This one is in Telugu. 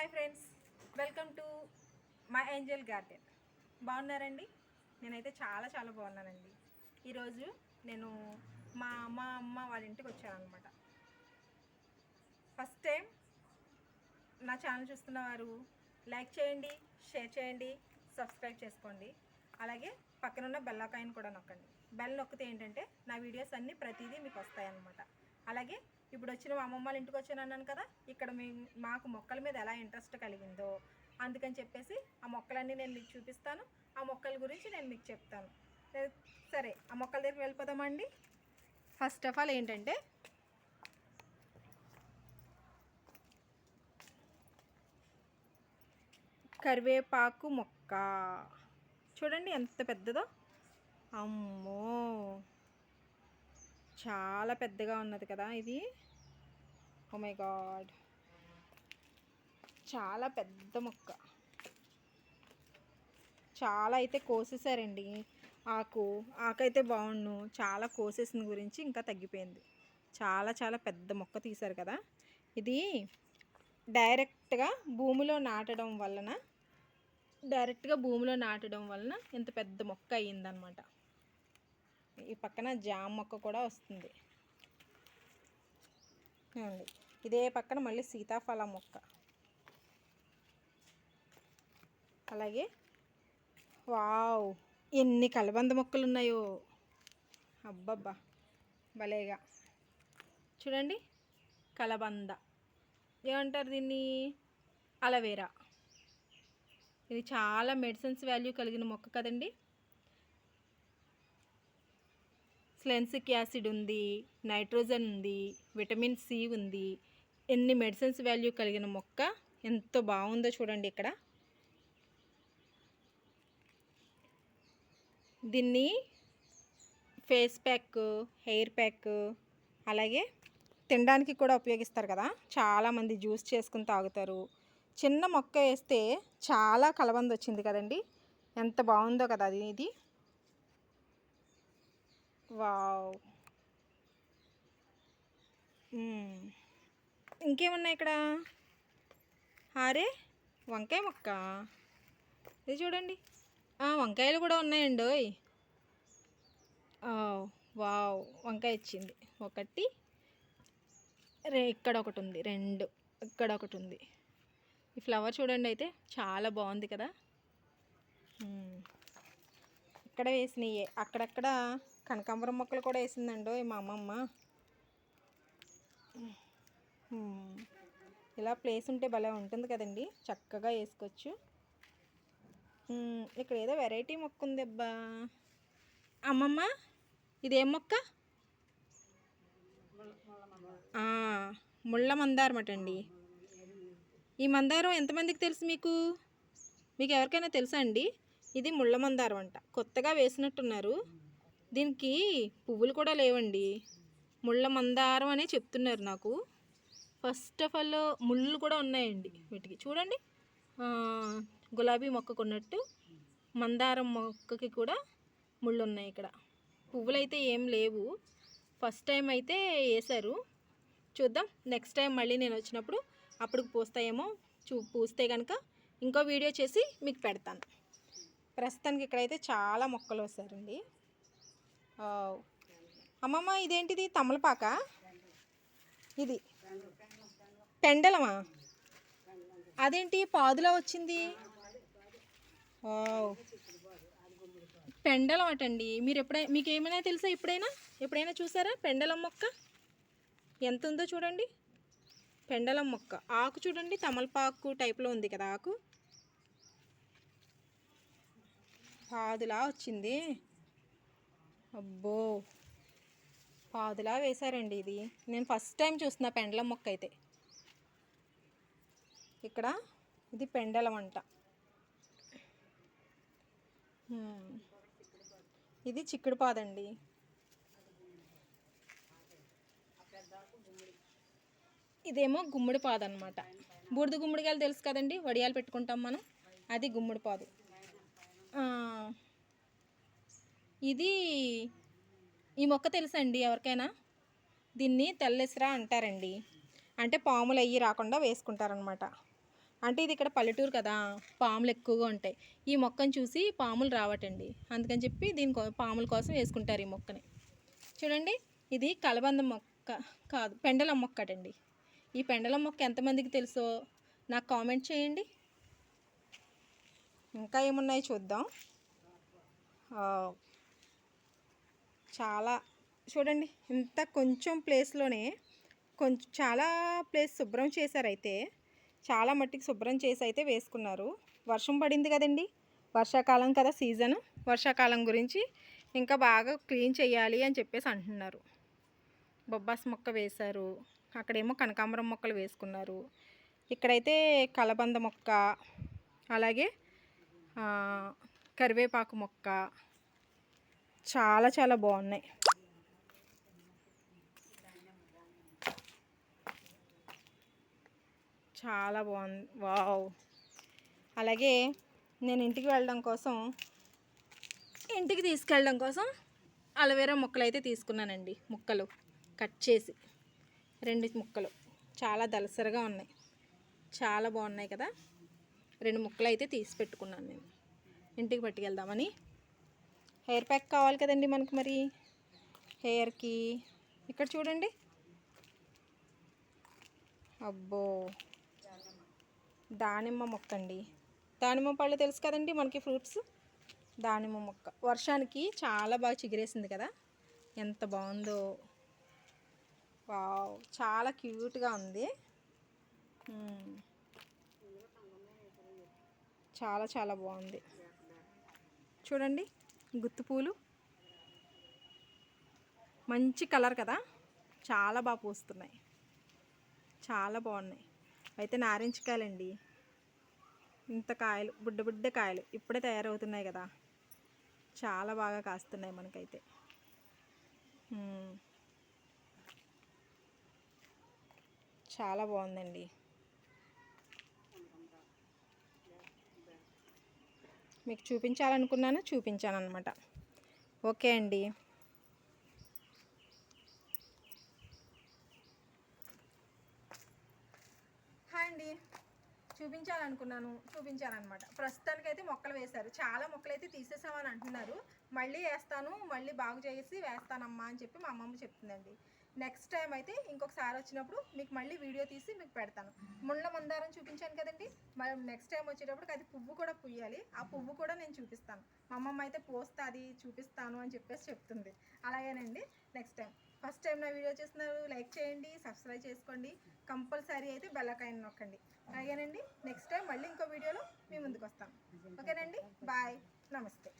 Hi friends, welcome to my Angel garden. బాగున్నారండి? నేనైతే చాలా బాగున్నానండి. ఈరోజు నేను మా అమ్మ వాళ్ళ ఇంటికి వచ్చానమాట. ఫస్ట్ టైం నా ఛానల్ చూస్తున్న వారు లైక్ చేయండి, షేర్ చేయండి, సబ్స్క్రైబ్ చేసుకోండి. అలాగే పక్కనున్న బెల్ ఐకాన్ కూడా నొక్కండి. బెల్ నొక్కితే ఏంటంటే నా వీడియోస్ అన్నీ ప్రతిదీ మీకు వస్తాయన్నమాట. అలాగే ఇప్పుడు వచ్చిన మా అమ్మమ్మ వాళ్ళ ఇంటికి వచ్చాను అన్నాను కదా, ఇక్కడ మాకు మొక్కల మీద ఎలా ఇంట్రెస్ట్ కలిగిందో అందుకని చెప్పేసి ఆ మొక్కలన్నీ నేను మీకు చూపిస్తాను. ఆ మొక్కల గురించి నేను మీకు చెప్తాను. సరే, ఆ మొక్కల దగ్గరికి వెళ్ళిపోదామండి. ఫస్ట్ ఆఫ్ ఆల్ ఏంటంటే కరివేపాకు మొక్క చూడండి ఎంత పెద్దదో. అమ్మో, చాలా పెద్దగా ఉన్నది కదా ఇది. ఓ మై గాడ్, చాలా పెద్ద మొక్క. చాలా అయితే కోసేసారండి. ఆకైతే బాగుండు, చాలా కోసేసిన గురించి ఇంకా తగ్గిపోయింది. చాలా పెద్ద మొక్క తీశారు కదా. ఇది డైరెక్ట్గా భూమిలో నాటడం వలన ఇంత పెద్ద మొక్క అయ్యిందనమాట. ఈ పక్కన జామ మొక్క కూడా వస్తుంది. ఇదే పక్కన మళ్ళీ సీతాఫలం మొక్క. అలాగే వావ్, ఎన్ని కలబంద మొక్కలు ఉన్నాయో. అబ్బబ్బా, భలేగా. చూడండి, కలబంద ఏమంటారు దీన్ని? అలవేరా. ఇది చాలా మెడిసిన్స్ వాల్యూ కలిగిన మొక్క కదండి. స్లెన్సిక్ యాసిడ్ ఉంది, నైట్రోజన్ ఉంది, విటమిన్ సి ఉంది. ఎన్ని మెడిసిన్స్ వాల్యూ కలిగిన మొక్క. ఎంతో బాగుందో చూడండి. ఇక్కడ దీన్ని ఫేస్ ప్యాక్, హెయిర్ ప్యాక్, అలాగే తినడానికి కూడా ఉపయోగిస్తారు కదా. చాలామంది జ్యూస్ చేసుకుని తాగుతారు. చిన్న మొక్క వేస్తే చాలా కలబంద వచ్చింది కదండి. ఎంత బాగుందో కదా అది. ఇది వావ్. ఇంకేమున్నాయి ఇక్కడ? హారే, వంకాయ మొక్క. ఇది చూడండి, వంకాయలు కూడా ఉన్నాయండి. వావ్, వంకాయ ఇచ్చింది ఒకటి. ఇక్కడ ఒకటి ఉంది, రెండు ఇక్కడ ఒకటి ఉంది. ఈ ఫ్లవర్ చూడండి, అయితే చాలా బాగుంది కదా. ఇక్కడ వేసినాయి, అక్కడక్కడ కనకాంబరం మొక్కలు కూడా వేసిందండి మా అమ్మమ్మ. ఇలా ప్లేస్ ఉంటే భలే ఉంటుంది కదండి, చక్కగా వేసుకోవచ్చు. ఇక్కడ ఏదో వెరైటీ మొక్క ఉంది అబ్బా. అమ్మమ్మ, ఇదేం మొక్క? ముళ్ళ మందారం అండి. ఈ మందారం ఎంతమందికి తెలుసు? మీకు ఎవరికైనా తెలుసా అండి? ఇది ముళ్ళ మందారం అంట. కొత్తగా వేసినట్టున్నారు. దీనికి పువ్వులు కూడా లేవండి. ముళ్ళ మందారం అనే చెప్తున్నారు నాకు. ఫస్ట్ ఆఫ్ ఆల్ ముళ్ళు కూడా ఉన్నాయండి వీటికి. చూడండి, గులాబీ మొక్కకు ఉన్నట్టు మందారం మొక్కకి కూడా ముళ్ళు ఉన్నాయి. ఇక్కడ పువ్వులు అయితే ఏం లేవు. ఫస్ట్ టైం అయితే వేశారు. చూద్దాం, నెక్స్ట్ టైం మళ్ళీ నేను వచ్చినప్పుడు అప్పుడు పూస్తాయేమో. పూస్తే కనుక ఇంకో వీడియో చేసి మీకు పెడతాను. ప్రస్తుతానికి ఇక్కడైతే చాలా మొక్కలు వస్తారండి. అమ్మమ్మ, ఇదేంటిది? తమలపాక? ఇది పెండలమా? అదేంటి పాదులా వచ్చింది? పెండలం అటండి. మీకు ఏమైనా తెలుసా? ఎప్పుడైనా చూసారా పెండలం మొక్క? ఎంత ఉందో చూడండి. పెండలం మొక్క ఆకు చూడండి, తమలపాకు టైప్లో ఉంది కదా ఆకు. పాదులా వచ్చింది. అబ్బో, పాదులా వేశారండి. ఇది నేను ఫస్ట్ టైం చూస్తున్నా పెండలం మొక్క అయితే. ఇక్కడ ఇది పెండలం అంట. ఇది చిక్కుడు పాదండి. ఇదేమో గుమ్మడి పాదు అనమాట. బూడిద గుమ్మడికాయలు తెలుసు కదండి, వడియాలు పెట్టుకుంటాం మనం. అది గుమ్మడి పాదు. ఇది ఈ మొక్క తెలుసండి ఎవరికైనా? దీన్ని తెల్లెసరా అంటారండి. అంటే పాములు అయ్యి రాకుండా వేసుకుంటారనమాట. అంటే ఇది ఇక్కడ పల్లెటూరు కదా, పాములు ఎక్కువగా ఉంటాయి. ఈ మొక్కను చూసి పాములు రావటండి, అందుకని చెప్పి పాముల కోసం వేసుకుంటారు ఈ మొక్కని. చూడండి, ఇది కలబంద మొక్క కాదు, పెండలం మొక్క అటండి. ఈ పెండలం మొక్క ఎంతమందికి తెలుసో నాకు కామెంట్ చేయండి. ఇంకా ఏమున్నాయి చూద్దాం. చాలా చూడండి, ఇంత కొంచెం ప్లేస్లోనే చాలా ప్లేస్ శుభ్రం చేశారు. అయితే చాలా మట్టికి శుభ్రం చేసి అయితే వేసుకున్నారు. వర్షం పడింది కదండి, వర్షాకాలం కదా సీజన్, వర్షాకాలం గురించి ఇంకా బాగా క్లీన్ చేయాలి అని చెప్పేసి అంటున్నారు. బొబ్బాస్ మొక్క వేశారు, అక్కడేమో కనకాంబరం మొక్కలు వేసుకున్నారు. ఇక్కడైతే కలబంద మొక్క, అలాగే కరివేపాకు మొక్క చాలా చాలా బాగున్నాయి. చాలా బాగుంది, వావ్. అలాగే నేను ఇంటికి తీసుకెళ్ళడం కోసం అలోవెరా మొక్కలు అయితే తీసుకున్నానండి. ముక్కలు కట్ చేసి 2 ముక్కలు చాలా దలసరిగా ఉన్నాయి, చాలా బాగున్నాయి కదా. 2 ముక్కలు అయితే తీసి పెట్టుకున్నాను నేను ఇంటికి పట్టుకెళ్దామని. హెయిర్ ప్యాక్ కావాలి కదండి మనకు, మరి హెయిర్కి. ఇక్కడ చూడండి, అబ్బో, దానిమ్మ మొక్క అండి. దానిమ్మ పళ్ళు తెలుసు కదండి మనకి, ఫ్రూట్స్. దానిమ్మ మొక్క వర్షానికి చాలా బాగా చిగురేసింది కదా, ఎంత బాగుందో. వావ్, చాలా క్యూట్గా ఉంది. చాలా చాలా బాగుంది. చూడండి, గుత్తిపూలు మంచి కలర్ కదా, చాలా బాగా పూస్తున్నాయి, చాలా బాగున్నాయి. అయితే నారింజకాయలండి, ఇంత కాయలు, బుడ్డ కాయలు ఇప్పుడే తయారవుతున్నాయి కదా, చాలా బాగా కాస్తున్నాయి మనకైతే. చాలా బాగుందండి. మీకు చూపించాను అనమాట. ఓకే అండి. హాయ్ అండి, చూపించాను అనమాట. ప్రస్తుతానికైతే మొక్కలు వేశారు, చాలా మొక్కలు అయితే తీసేసామని అంటున్నారు. మళ్ళీ వేస్తాను, మళ్ళీ బాగు చేసి వేస్తానమ్మా అని చెప్పి మా అమ్మమ్మ చెప్తుందండి. నెక్స్ట్ టైం అయితే ఇంకొకసారి వచ్చినప్పుడు మీకు మళ్ళీ వీడియో తీసి మీకు పెడతాను. ముళ్ళ మందారం చూపించాను కదండి, మరి నెక్స్ట్ టైం వచ్చేటప్పుడు అది పువ్వు కూడా పూయాలి, ఆ పువ్వు కూడా నేను చూపిస్తాను. మా అమ్మమ్మ అయితే పోస్తే అది చూపిస్తాను అని చెప్పేసి చెప్తుంది. అలాగేనండి, నెక్స్ట్ టైం. ఫస్ట్ టైం నా వీడియో చూస్తున్నారు, లైక్ చేయండి, సబ్స్క్రైబ్ చేసుకోండి, కంపల్సరీ అయితే బెల్ ఐకాన్ నొక్కండి. అలాగేనండి, నెక్స్ట్ టైం మళ్ళీ ఇంకో వీడియోలో మీ ముందుకు వస్తాను. ఓకేనండి, బాయ్, నమస్తే.